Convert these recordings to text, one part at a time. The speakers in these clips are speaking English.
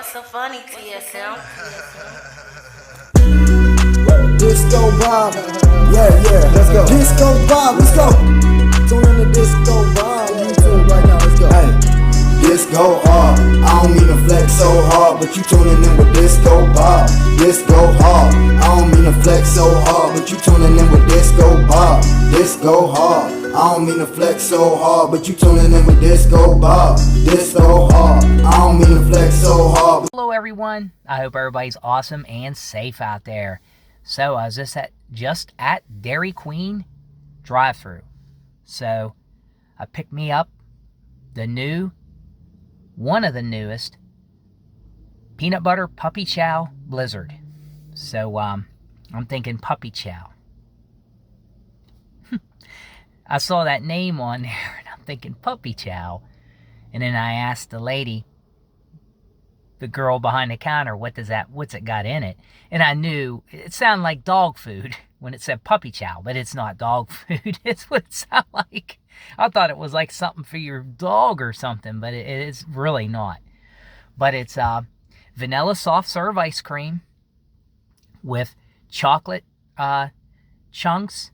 so funny, TSM? Disco Bob, yeah, let's go. Disco Bob, let's go. Tune in to Disco Bob, YouTube right now, let's go. Hey, Disco hard, I don't mean to flex so hard, but you tuning in with Disco Bob. Disco hard, I don't mean to flex so hard, but you tuning in with Disco Bob. Disco hard, I don't mean to flex so hard, but you tuning in with Disco Bob. Disco hard, I don't mean to flex so hard. Hello everyone, I hope everybody's awesome and safe out there. So I was just at Dairy Queen drive-thru. So I picked me up one of the newest peanut butter puppy chow blizzard. So I'm thinking puppy chow. I saw that name on there and I'm thinking puppy chow. And then I asked the lady, the girl behind the counter, what's it got in it? And I knew it sounded like dog food when it said puppy chow, but it's not dog food. It's what it sounded like. I thought it was like something for your dog or something, but it is really not. But it's vanilla soft serve ice cream with chocolate chunks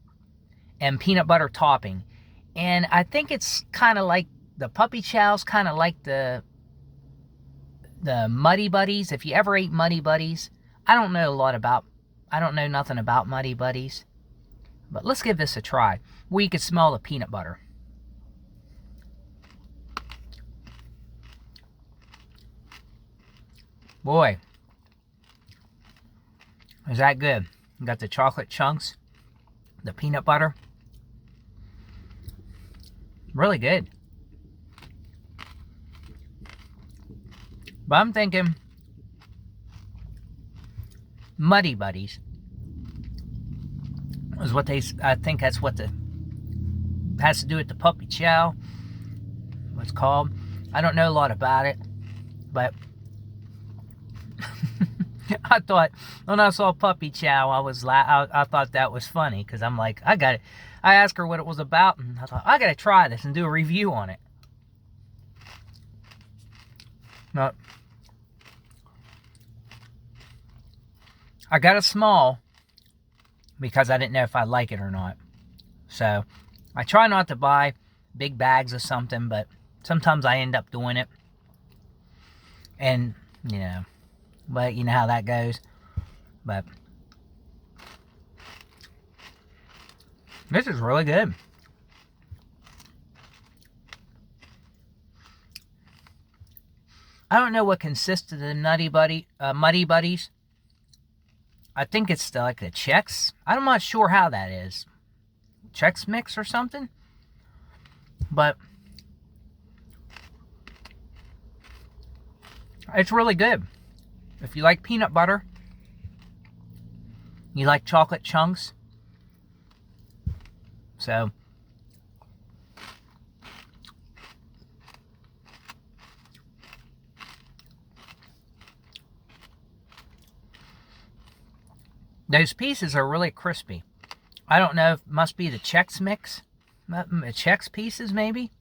and peanut butter topping. And I think it's kind of like the puppy chow's kind of like the Muddy Buddies. If you ever ate Muddy Buddies, I don't know nothing about Muddy Buddies, but let's give this a try. Well, you can smell the peanut butter. Boy, is that good. You got the chocolate chunks, the peanut butter. Really good. But I'm thinking Muddy Buddies is what I think that's what has to do with the puppy chow. What's called. I don't know a lot about it, but I thought when I saw puppy chow, I thought that was funny because I'm like, I got it. I asked her what it was about, and I thought I got to try this and do a review on it. No. I got a small because I didn't know if I'd like it or not. So I try not to buy big bags of something, but sometimes I end up doing it. And, but you know how that goes. But this is really good. I don't know what consists of the Muddy Buddies. I think it's like the Chex. I'm not sure how that is. Chex Mix or something? But it's really good. If you like peanut butter, you like chocolate chunks. So those pieces are really crispy. I don't know if it must be the Chex Mix. Chex pieces, maybe?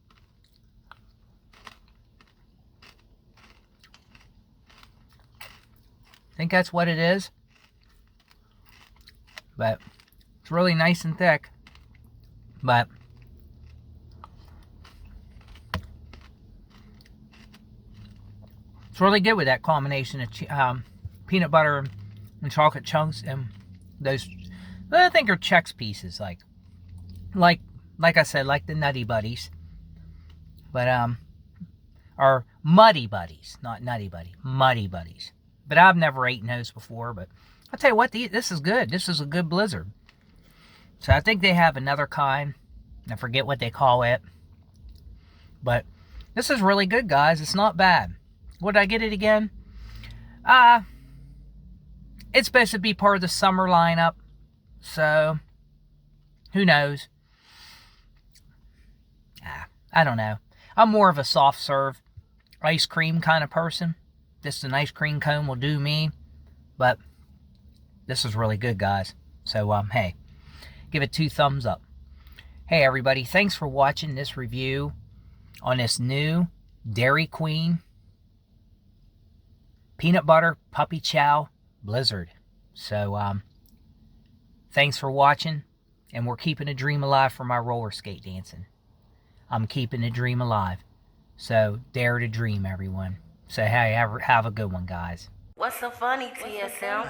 I think that's what it is. But it's really nice and thick. But it's really good with that combination of peanut butter and chocolate chunks and those, I think, are Chex pieces, like I said, like the Nutty Buddies, but are Muddy Buddies, not Nutty Buddy, Muddy Buddies. But I've never eaten those before. But I'll tell you what, this is good. This is a good blizzard. So I think they have another kind. I forget what they call it, but this is really good, guys. It's not bad. Would I get it again? It's supposed to be part of the summer lineup, so who knows? I don't know. I'm more of a soft serve ice cream kind of person. Just an ice cream cone will do me, but this is really good, guys. So, hey, give it 2 thumbs up. Hey, everybody, thanks for watching this review on this new Dairy Queen peanut butter, puppy chow, blizzard. So, thanks for watching, and we're keeping a dream alive for my roller skate dancing. I'm keeping a dream alive. So, dare to dream, everyone. So, hey, have a good one, guys. What's so funny, TSM?